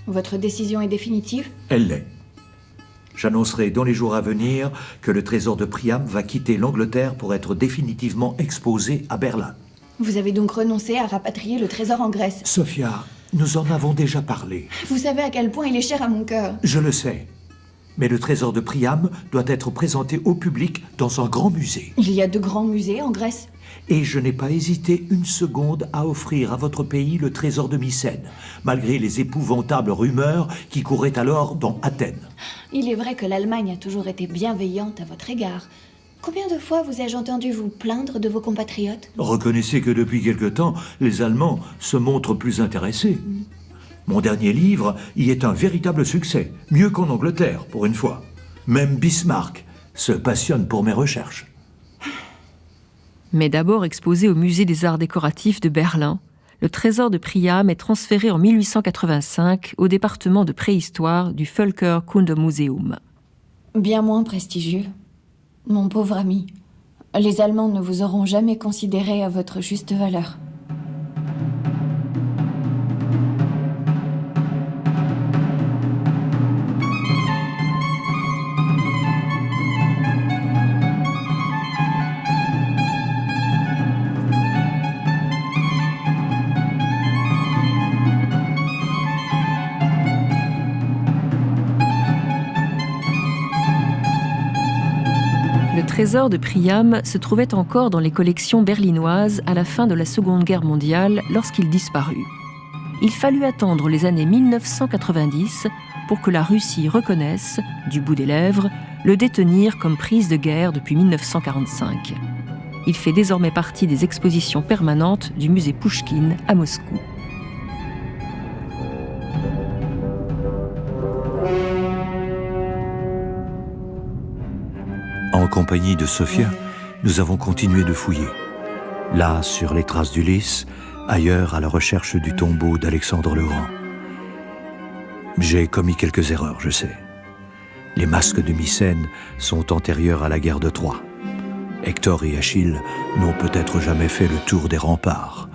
Votre décision est définitive ? Elle l'est. J'annoncerai dans les jours à venir que le trésor de Priam va quitter l'Angleterre pour être définitivement exposé à Berlin. Vous avez donc renoncé à rapatrier le trésor en Grèce ? Sophia, nous en avons déjà parlé. Vous savez à quel point il est cher à mon cœur. Je le sais. Mais le trésor de Priam doit être présenté au public dans un grand musée. Il y a de grands musées en Grèce ? Et je n'ai pas hésité une seconde à offrir à votre pays le trésor de Mycène, malgré les épouvantables rumeurs qui couraient alors dans Athènes. Il est vrai que l'Allemagne a toujours été bienveillante à votre égard. Combien de fois vous ai-je entendu vous plaindre de vos compatriotes ? Reconnaissez que depuis quelque temps, les Allemands se montrent plus intéressés. Mon dernier livre y est un véritable succès, mieux qu'en Angleterre, pour une fois. Même Bismarck se passionne pour mes recherches. Mais d'abord exposé au Musée des Arts décoratifs de Berlin, le trésor de Priam est transféré en 1885 au département de préhistoire du Völkerkundemuseum. Bien moins prestigieux. Mon pauvre ami, les Allemands ne vous auront jamais considéré à votre juste valeur. Le trésor de Priam se trouvait encore dans les collections berlinoises à la fin de la Seconde Guerre mondiale lorsqu'il disparut. Il fallut attendre les années 1990 pour que la Russie reconnaisse, du bout des lèvres, le détenir comme prise de guerre depuis 1945. Il fait désormais partie des expositions permanentes du musée Pouchkine à Moscou. En compagnie de Sophia, nous avons continué de fouiller. Là, sur les traces d'Ulysse, ailleurs à la recherche du tombeau d'Alexandre le Grand. J'ai commis quelques erreurs, je sais. Les masques de Mycène sont antérieurs à la guerre de Troie. Hector et Achille n'ont peut-être jamais fait le tour des remparts.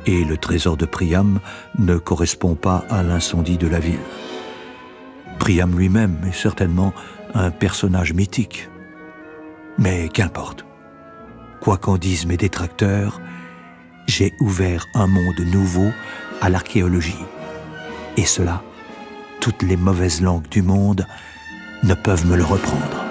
Et le trésor de Priam ne correspond pas à l'incendie de la ville. Priam lui-même est certainement un personnage mythique. Mais qu'importe. Quoi qu'en disent mes détracteurs, j'ai ouvert un monde nouveau à l'archéologie. Et cela, toutes les mauvaises langues du monde ne peuvent me le reprendre.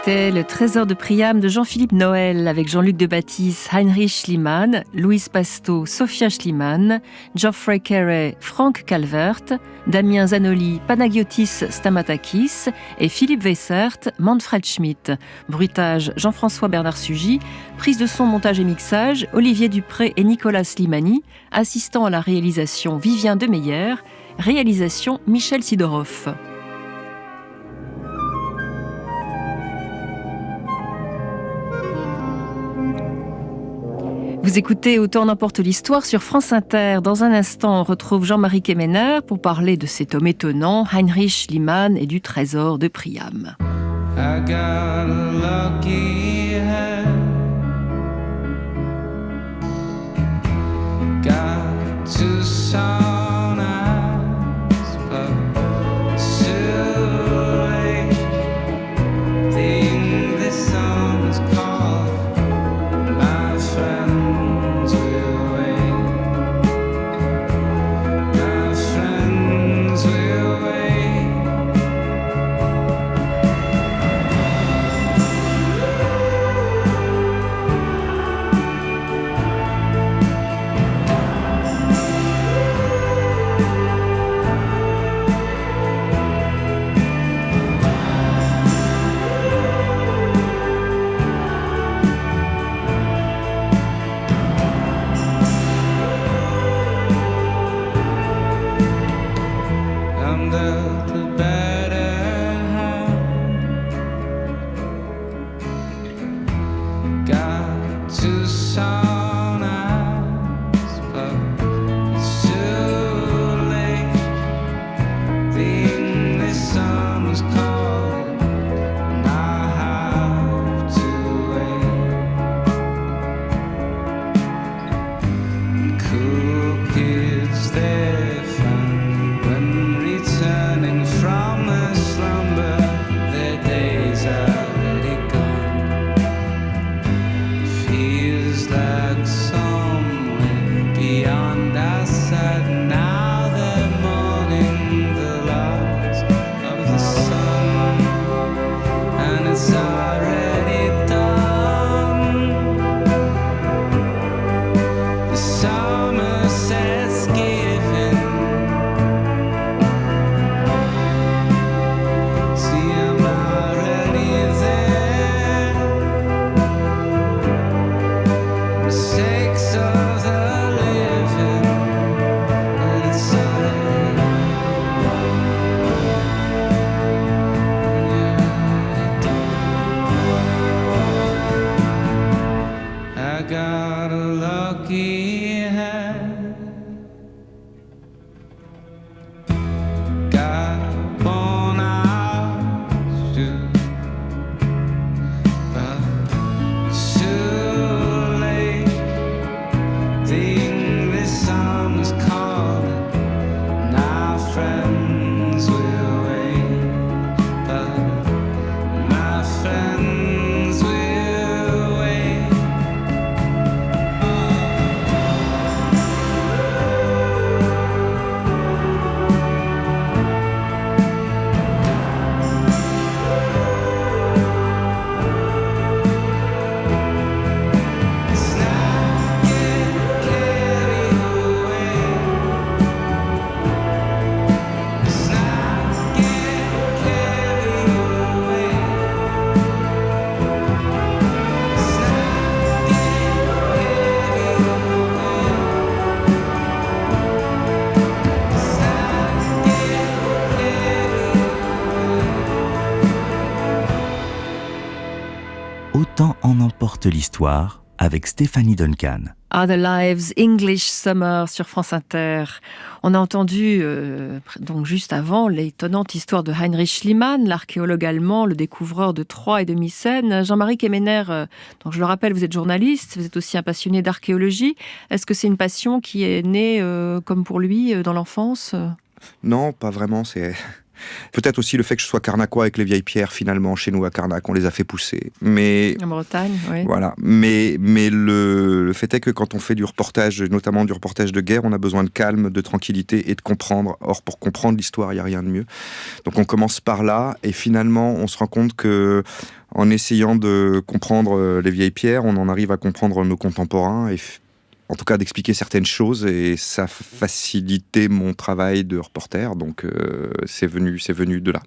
C'était Le Trésor de Priam de Jean-Philippe Noël avec Jean-Luc Debatisse, Heinrich Schliemann, Louise Pasto, Sophia Schliemann, Geoffrey Carey, Frank Calvert, Damien Zanoli, Panagiotis Stamatakis et Philippe Weissert, Manfred Schmidt. Bruitage Jean-François Bernard Sugy, prise de son, montage et mixage Olivier Dupré et Nicolas Slimani, assistant à la réalisation Vivien Demeyer, réalisation Michel Sidorov. Vous écoutez Autant en emporte l'histoire sur France Inter. Dans un instant, on retrouve Jean-Marie Kemener pour parler de cet homme étonnant, Heinrich Schliemann, et du trésor de Priam. I got a lucky hand. Got to sound eyes, but still late. Think this song is called My Friends Will Wait. My friends will wait. I'm the better hand. Got to sound eyes, but it's too late. The English summer's calling, and I have to wait. Cool kids, they're fun when returning from a slumber. Their days are already gone. Feels like somewhere beyond our sight. Now they're mourning the loss of the sun, and it's already done. The Somerset's giving. See, I'm already there. Mistakes of the living, and it's already done. I got a lucky hand. Got born out to, but it's too late. The English summer's calling, and our friends will wait. But my friends will wait. Autant en emporte l'histoire avec Stéphanie Duncan. Other Lives, English Summer sur France Inter. On a entendu donc juste avant l'étonnante histoire de Heinrich Schliemann, l'archéologue allemand, le découvreur de Troie et de Mycène. Jean-Marie Kemener, donc je le rappelle, vous êtes journaliste, vous êtes aussi un passionné d'archéologie. Est-ce que c'est une passion qui est née, comme pour lui, dans l'enfance ? Non, pas vraiment. C'est Peut-être aussi le fait que je sois carnacois avec les vieilles pierres, finalement, chez nous à Carnac, on les a fait pousser. Mais En Bretagne, oui. voilà. Mais le fait est que quand on fait du reportage, notamment du reportage de guerre, on a besoin de calme, de tranquillité et de comprendre. Or, pour comprendre l'histoire, il n'y a rien de mieux. Donc on commence par là et finalement, on se rend compte que en essayant de comprendre les vieilles pierres, on en arrive à comprendre nos contemporains et en tout cas d'expliquer certaines choses, et ça a facilité mon travail de reporter, donc c'est venu de là.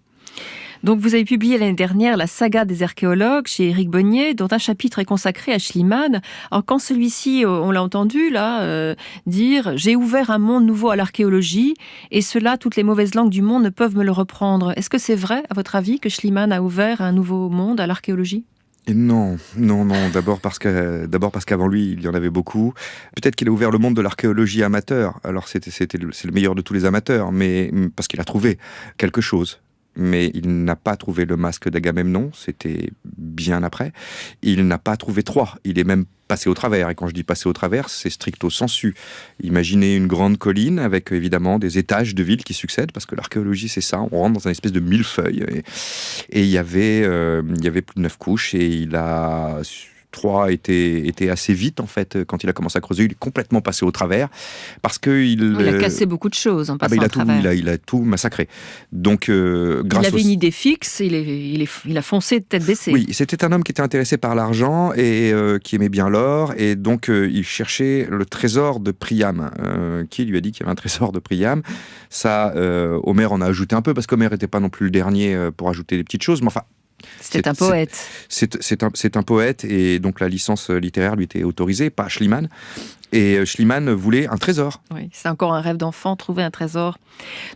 Donc vous avez publié l'année dernière la saga des archéologues chez Éric Bonnier, dont un chapitre est consacré à Schliemann. Alors quand celui-ci, on l'a entendu là, dire « J'ai ouvert un monde nouveau à l'archéologie, et cela, toutes les mauvaises langues du monde ne peuvent me le reprendre ». Est-ce que c'est vrai, à votre avis, que Schliemann a ouvert un nouveau monde à l'archéologie ? Et non. D'abord parce qu'avant lui, il y en avait beaucoup. Peut-être qu'il a ouvert le monde de l'archéologie amateur. Alors c'est le meilleur de tous les amateurs, mais parce qu'il a trouvé quelque chose. Mais il n'a pas trouvé le masque d'Agamemnon, c'était bien après. Il n'a pas trouvé Troie, il est même passé au travers. Et quand je dis passer au travers, c'est stricto sensu. Imaginez une grande colline avec évidemment des étages de villes qui succèdent, parce que l'archéologie c'est ça, on rentre dans une espèce de millefeuille. Et il y avait plus de 9 couches, et Troie était assez vite en fait quand il a commencé à creuser. Il est complètement passé au travers parce que il a cassé beaucoup de choses en passant au travers. Il a tout massacré. Donc grâce il avait une idée fixe, il a foncé de tête baissée. Oui, c'était un homme qui était intéressé par l'argent et qui aimait bien l'or, et donc il cherchait le trésor de Priam. Qui lui a dit qu'il y avait un trésor de Priam? Ça, Homère en a ajouté un peu parce qu'Homère n'était pas non plus le dernier pour ajouter des petites choses, mais enfin. C'était un poète. C'est un poète, et donc la licence littéraire lui était autorisée, pas Schliemann. Et Schliemann voulait un trésor. Oui, c'est encore un rêve d'enfant, trouver un trésor.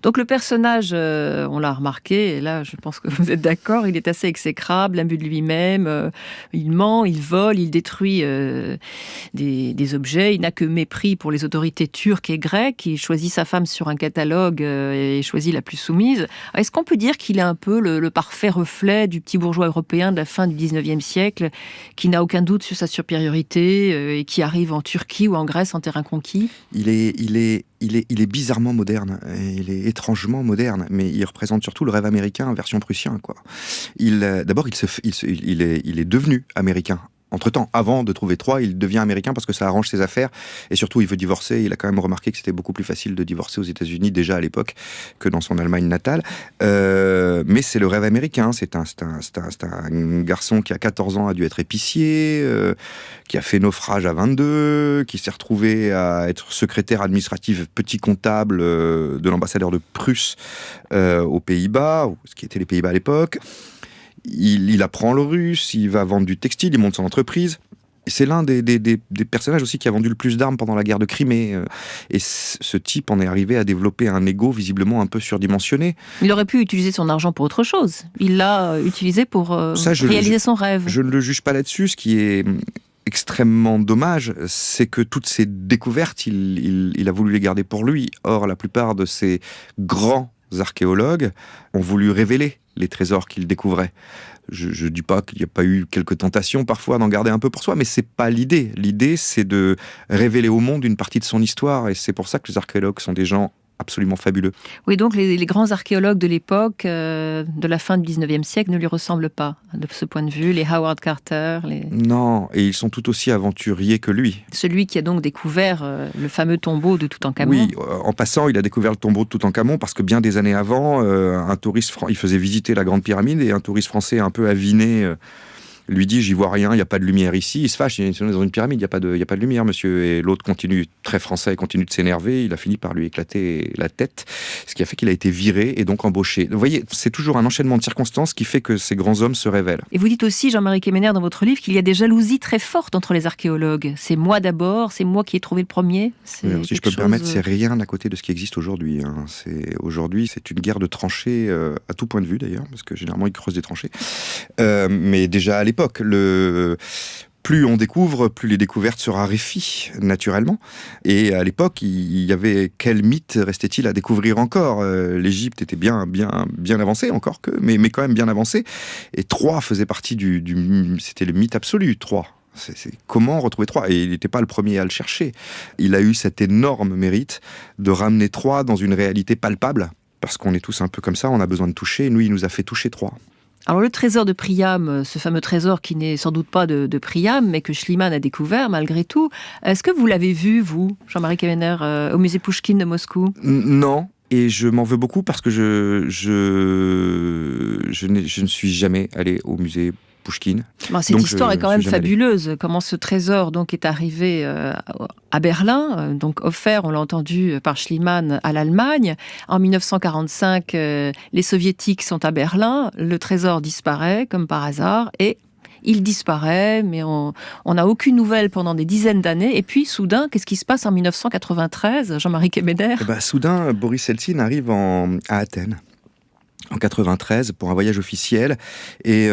Donc le personnage, on l'a remarqué, et là je pense que vous êtes d'accord, il est assez exécrable, imbu de lui-même, il ment, il vole, il détruit des objets, il n'a que mépris pour les autorités turques et grecques, il choisit sa femme sur un catalogue et choisit la plus soumise. Est-ce qu'on peut dire qu'il est un peu le parfait reflet du petit bourgeois européen de la fin du 19e siècle, qui n'a aucun doute sur sa supériorité et qui arrive en Turquie ou en Grèce en terrain conquis? Il est bizarrement moderne, il est étrangement moderne, mais il représente surtout le rêve américain version prussien, quoi. D'abord, il est devenu américain. Entre-temps, avant de trouver Troie, il devient américain parce que ça arrange ses affaires, et surtout il veut divorcer. Il a quand même remarqué que c'était beaucoup plus facile de divorcer aux États-Unis déjà à l'époque que dans son Allemagne natale. Mais c'est le rêve américain. C'est un garçon qui à 14 ans a dû être épicier, qui a fait naufrage à 22, qui s'est retrouvé à être secrétaire administratif petit comptable de l'ambassadeur de Prusse aux Pays-Bas, ce qui était les Pays-Bas à l'époque. Il apprend le russe, il va vendre du textile, il monte son entreprise. C'est l'un des personnages aussi qui a vendu le plus d'armes pendant la guerre de Crimée. Et ce type en est arrivé à développer un ego visiblement un peu surdimensionné. Il aurait pu utiliser son argent pour autre chose. Il l'a utilisé pour réaliser son rêve. Je ne le juge pas là-dessus. Ce qui est extrêmement dommage, c'est que toutes ces découvertes, il a voulu les garder pour lui. Or, la plupart de ces grands archéologues ont voulu révéler les trésors qu'ils découvraient. Je dis pas qu'il n'y a pas eu quelques tentations parfois d'en garder un peu pour soi, mais c'est pas l'idée. L'idée, c'est de révéler au monde une partie de son histoire, et c'est pour ça que les archéologues sont des gens absolument fabuleux. Oui, donc les grands archéologues de l'époque, de la fin du 19e siècle, ne lui ressemblent pas, de ce point de vue. Les Howard Carter... Non, et ils sont tout aussi aventuriers que lui. Celui qui a donc découvert le fameux tombeau de Toutankhamon. Oui, en passant, il a découvert le tombeau de Toutankhamon parce que bien des années avant, un touriste, il faisait visiter la Grande Pyramide, et un touriste français un peu aviné lui dit « J'y vois rien, il n'y a pas de lumière ici ». Il se fâche, il dit « On est dans une pyramide, il n'y a pas de lumière, monsieur ». Et l'autre continue, très français, continue de s'énerver. Il a fini par lui éclater la tête, ce qui a fait qu'il a été viré et donc embauché. Vous voyez, c'est toujours un enchaînement de circonstances qui fait que ces grands hommes se révèlent. Et vous dites aussi, Jean-Marie Quéméner, dans votre livre, qu'il y a des jalousies très fortes entre les archéologues. C'est moi d'abord, c'est moi qui ai trouvé le premier. Alors, si je peux me permettre, c'est rien à côté de ce qui existe aujourd'hui. Aujourd'hui, c'est une guerre de tranchées, à tout point de vue d'ailleurs, parce que généralement, ils creusent des tranchées. Mais déjà à l'époque, plus on découvre, plus les découvertes se raréfient naturellement. Et à l'époque, il y avait quel mythe restait-il à découvrir encore? L'Égypte était bien avancée encore mais quand même bien avancée. Et Troie faisait partie c'était le mythe absolu, Troie. C'est comment retrouver Troie? Et il n'était pas le premier à le chercher. Il a eu cet énorme mérite de ramener Troie dans une réalité palpable. parce qu'on est tous un peu comme ça, on a besoin de toucher. Nous, il nous a fait toucher Troie. Alors le trésor de Priam, ce fameux trésor qui n'est sans doute pas de Priam, mais que Schliemann a découvert malgré tout, est-ce que vous l'avez vu, vous, Jean-Marie Kemener, au musée Pouchkine de Moscou ? Non, et je m'en veux beaucoup parce que je ne suis jamais allé au musée Pouchkine. Cette histoire est quand même fabuleuse. Comment ce trésor donc est arrivé à Berlin, donc offert, on l'a entendu, par Schliemann à l'Allemagne. En 1945, les Soviétiques sont à Berlin. Le trésor disparaît comme par hasard et il disparaît, mais on n'a aucune nouvelle pendant des dizaines d'années. Et puis, soudain, qu'est-ce qui se passe en 1993, Jean-Marie Kemener ? Soudain, Boris Eltsine arrive à Athènes. En 93 pour un voyage officiel et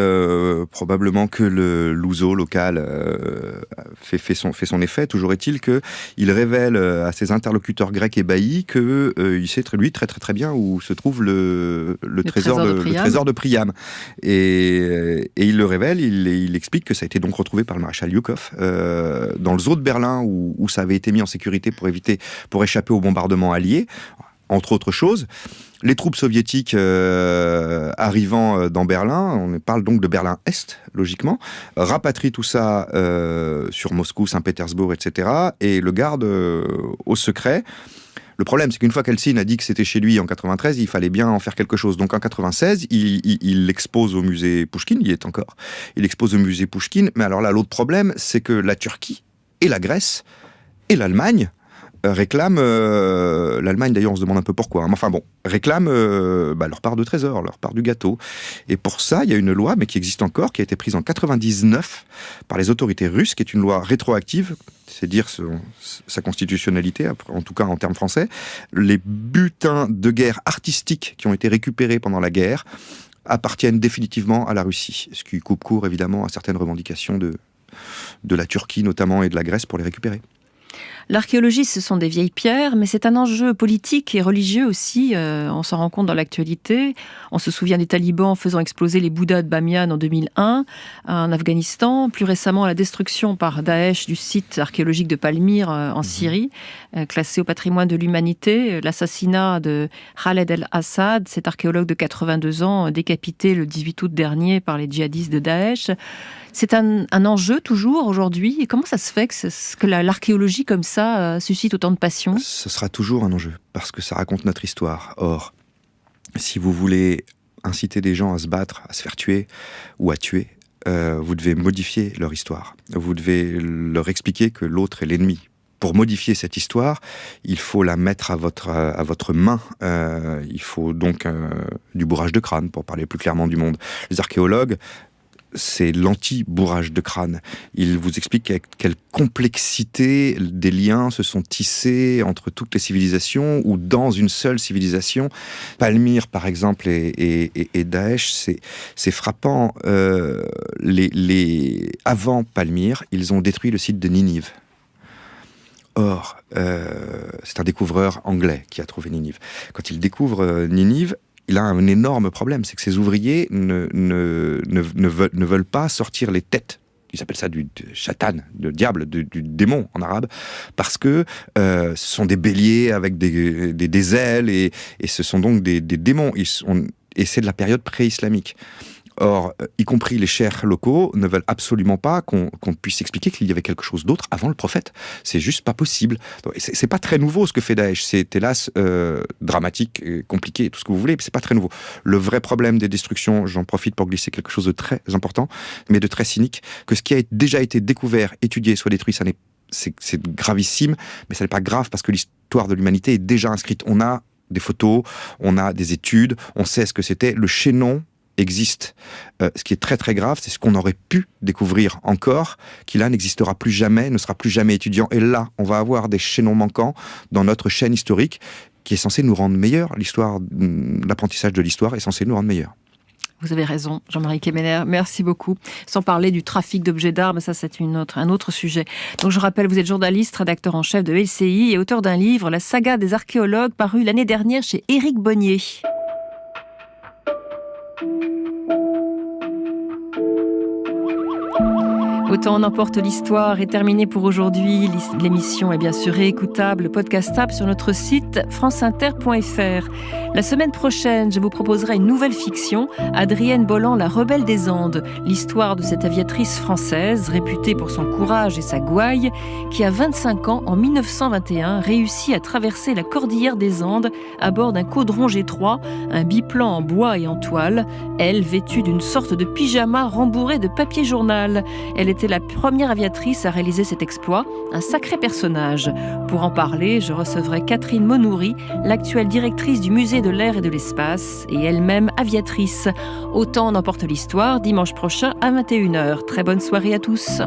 probablement que le l'ouzo local fait son effet. Toujours est-il que il révèle à ses interlocuteurs grecs ébahis que il sait lui très très très bien où se trouve le trésor de Priam et il le révèle. Il explique que ça a été donc retrouvé par le maréchal Yukov dans le zoo de Berlin où ça avait été mis en sécurité pour échapper aux bombardements alliés, entre autres choses. Les troupes soviétiques arrivant dans Berlin, on parle donc de Berlin-Est, logiquement, rapatrient tout ça sur Moscou, Saint-Pétersbourg, etc., et le gardent au secret. Le problème, c'est qu'une fois qu'Eltsine a dit que c'était chez lui en 93, il fallait bien en faire quelque chose. Donc en 96, il l'expose au musée Pouchkine, il y est encore. Il l'expose au musée Pouchkine, mais alors là, l'autre problème, c'est que la Turquie et la Grèce et l'Allemagne réclament, l'Allemagne d'ailleurs on se demande un peu pourquoi, hein, réclament leur part de trésor, leur part du gâteau. Et pour ça, il y a une loi, mais qui existe encore, qui a été prise en 99 par les autorités russes, qui est une loi rétroactive, c'est dire sa constitutionnalité, en tout cas en termes français. Les butins de guerre artistiques qui ont été récupérés pendant la guerre appartiennent définitivement à la Russie, ce qui coupe court évidemment à certaines revendications de la Turquie notamment et de la Grèce pour les récupérer. L'archéologie, ce sont des vieilles pierres, mais c'est un enjeu politique et religieux aussi. On s'en rend compte dans l'actualité. On se souvient des talibans faisant exploser les Bouddhas de Bamiyan en 2001, en Afghanistan. Plus récemment, la destruction par Daesh du site archéologique de Palmyre en Syrie, classé au patrimoine de l'humanité. L'assassinat de Khaled el-Assad, cet archéologue de 82 ans, décapité le 18 août dernier par les djihadistes de Daesh. C'est un enjeu toujours aujourd'hui. Et comment ça se fait que l'archéologie comme ça suscite autant de passion ? Ce sera toujours un enjeu, parce que ça raconte notre histoire. Or, si vous voulez inciter des gens à se battre, à se faire tuer ou à tuer, vous devez modifier leur histoire. Vous devez leur expliquer que l'autre est l'ennemi. Pour modifier cette histoire, il faut la mettre à votre main. Il faut donc du bourrage de crâne, pour parler plus clairement du monde. Les archéologues, c'est l'anti-bourrage de crâne. Il vous explique avec quelle complexité des liens se sont tissés entre toutes les civilisations ou dans une seule civilisation. Palmyre, par exemple, et Daesh, c'est frappant. Avant Palmyre, ils ont détruit le site de Ninive. Or, c'est un découvreur anglais qui a trouvé Ninive. Quand il découvre Ninive, il a un énorme problème, c'est que ces ouvriers ne veulent pas sortir les têtes. Ils appellent ça du shaitan, du diable, du démon en arabe, parce que ce sont des béliers avec des ailes, et ce sont donc des démons. Et c'est de la période pré-islamique. Or, y compris les cheikhs locaux ne veulent absolument pas qu'on puisse expliquer qu'il y avait quelque chose d'autre avant le prophète. C'est juste pas possible. C'est pas très nouveau ce que fait Daesh. C'est hélas dramatique, compliqué, tout ce que vous voulez, mais c'est pas très nouveau. Le vrai problème des destructions, j'en profite pour glisser quelque chose de très important, mais de très cynique, que ce qui a déjà été découvert, étudié, soit détruit, c'est gravissime, mais ça n'est pas grave parce que l'histoire de l'humanité est déjà inscrite. On a des photos, on a des études, on sait ce que c'était. Le chaînon existe. Ce qui est très très grave, c'est ce qu'on aurait pu découvrir encore, qui là n'existera plus jamais, ne sera plus jamais étudiant. Et là, on va avoir des chaînons manquants dans notre chaîne historique qui est censée nous rendre meilleurs. L'apprentissage de l'histoire est censé nous rendre meilleurs. Vous avez raison, Jean-Marie Kemener, merci beaucoup. Sans parler du trafic d'objets d'art, mais ça c'est un autre sujet. Donc je rappelle, vous êtes journaliste, rédacteur en chef de LCI et auteur d'un livre, La saga des archéologues, paru l'année dernière chez Éric Bonnier. Autant en emporte l'histoire est terminée pour aujourd'hui. L'émission est bien sûr réécoutable, podcastable sur notre site franceinter.fr. La semaine prochaine, je vous proposerai une nouvelle fiction, Adrienne Bolland, la rebelle des Andes, l'histoire de cette aviatrice française, réputée pour son courage et sa gouaille, qui à 25 ans, en 1921, réussit à traverser la cordillère des Andes à bord d'un caudron G3, un biplan en bois et en toile, elle vêtue d'une sorte de pyjama rembourré de papier journal. Elle était la première aviatrice à réaliser cet exploit, un sacré personnage. Pour en parler, je recevrai Catherine Monoury, l'actuelle directrice du musée de l'air et de l'espace, et elle-même aviatrice. Autant en emporte l'histoire, dimanche prochain à 21h. Très bonne soirée à tous.